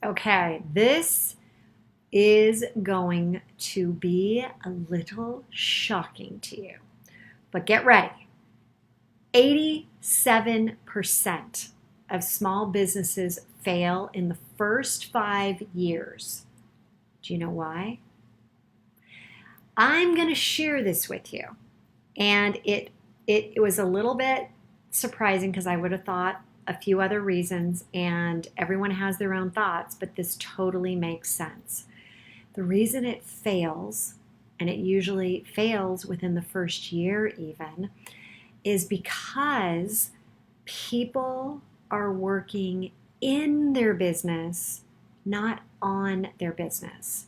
Okay, this is going to be a little shocking to you, but get ready. 87% of small businesses fail in the first 5 years. Do you know why? I'm going to share this with you. And it was a little bit surprising because I would have thought a few other reasons, and everyone has their own thoughts, but this totally makes sense. The reason it fails, and it usually fails within the first year even, is because people are working in their business, not on their business.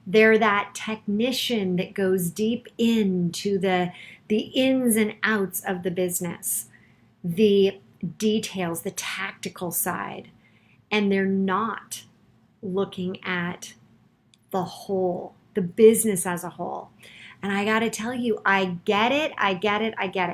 They're that technician that goes deep into the ins and outs of the business, the details, the tactical side, and they're not looking at the whole, the business as a whole. And I got to tell you, I get it,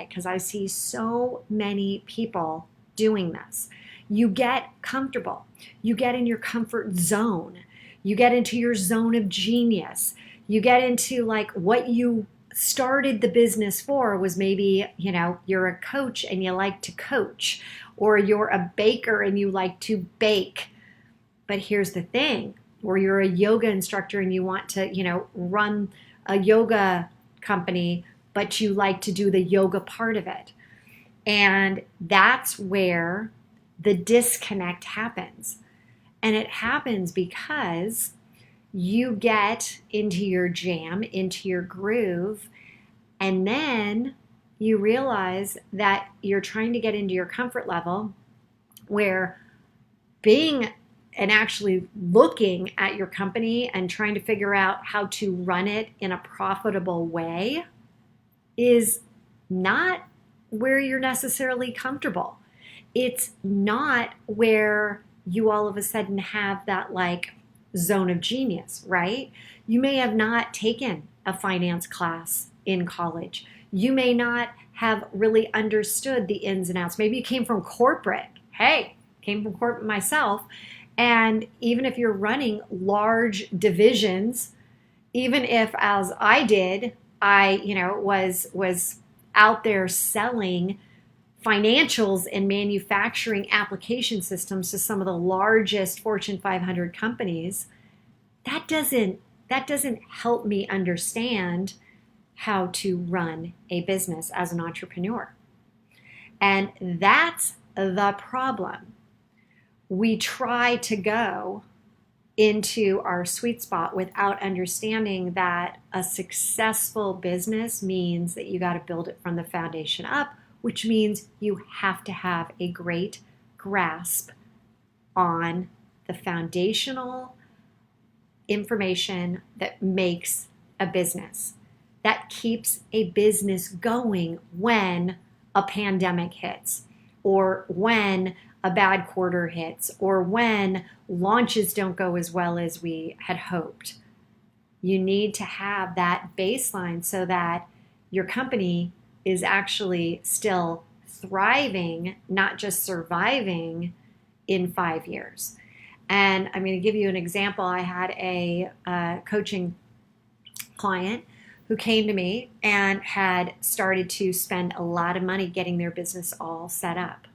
because I see so many people doing this. You get comfortable. You get in your comfort zone. You get into your zone of genius. You get into like what you started the business for was maybe, you're a coach and you like to coach, or you're a baker and you like to bake. But here's the thing, or you're a yoga instructor and you want to, run a yoga company, but you like to do the yoga part of it. And that's where the disconnect happens. And it happens because you get into your jam, into your groove, and then you realize that you're trying to get into your comfort level where being and actually looking at your company and trying to figure out how to run it in a profitable way is not where you're necessarily comfortable. It's not where you all of a sudden have that like zone of genius, right? You may have not taken a finance class in college. You may not have really understood the ins and outs. Maybe you came from corporate. Hey, came from corporate myself. And even if you're running large divisions, even if as I did, I, was out there selling financials and manufacturing application systems to some of the largest Fortune 500 companies, that doesn't help me understand how to run a business as an entrepreneur. And that's the problem. We try to go into our sweet spot without understanding that a successful business means that you got to build it from the foundation up, which means you have to have a great grasp on the foundational information that makes a business, that keeps a business going when a pandemic hits, or when a bad quarter hits, or when launches don't go as well as we had hoped. You need to have that baseline so that your company is actually still thriving, not just surviving in 5 years. And I'm going to give you an example. I had a coaching client who came to me and had started to spend a lot of money getting their business all set up.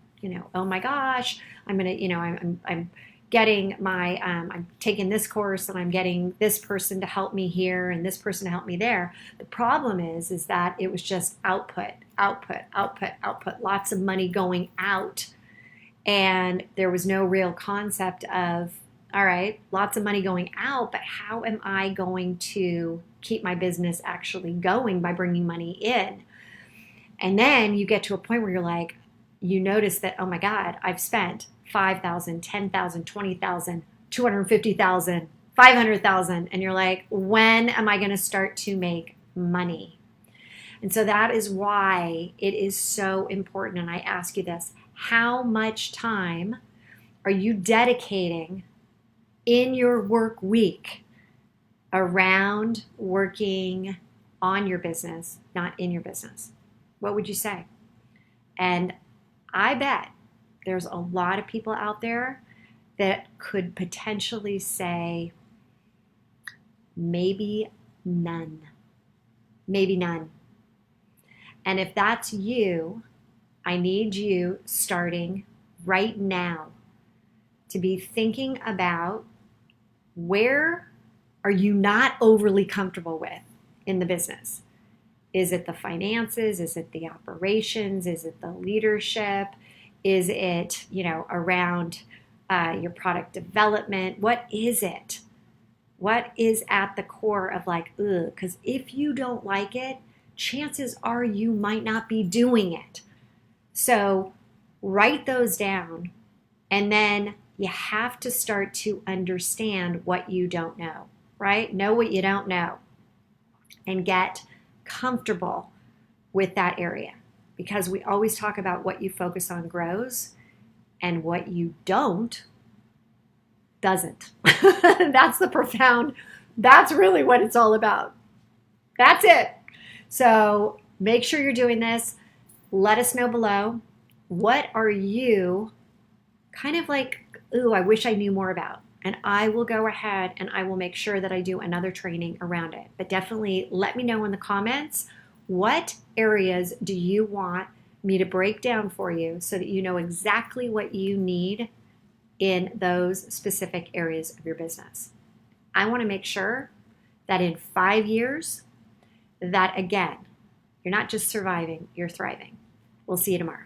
Oh my gosh, I'm going to, I'm getting my, I'm taking this course and I'm getting this person to help me here and this person to help me there. The problem is that it was just output, lots of money going out. And there was no real concept of, all right, lots of money going out, but how am I going to keep my business actually going by bringing money in? And then you get to a point where you're like, you notice that, oh my God, I've spent $5,000, $10,000, $20,000, $250,000, $500,000. And you're like, when am I going to start to make money? And so that is why it is so important. And I ask you this, how much time are you dedicating in your work week around working on your business, not in your business? What would you say? And I bet there's a lot of people out there that could potentially say, maybe none. Maybe none. And if that's you, I need you starting right now to be thinking about, where are you not overly comfortable with in the business? Is it the finances? Is it the operations? Is it the leadership? Is it, around your product development? What is it? What is at the core of like, ugh? Because if you don't like it, chances are you might not be doing it. So write those down, and then you have to start to understand what you don't know, right? Know what you don't know and get comfortable with that area, because we always talk about what you focus on grows and what you don't doesn't. That's really what it's all about. That's it. So make sure you're doing this. Let us know below. What are you kind of like, ooh, I wish I knew more about? And I will go ahead and I will make sure that I do another training around it. But definitely let me know in the comments, what areas do you want me to break down for you so that you know exactly what you need in those specific areas of your business. I want to make sure that in 5 years, that again, you're not just surviving, you're thriving. We'll see you tomorrow.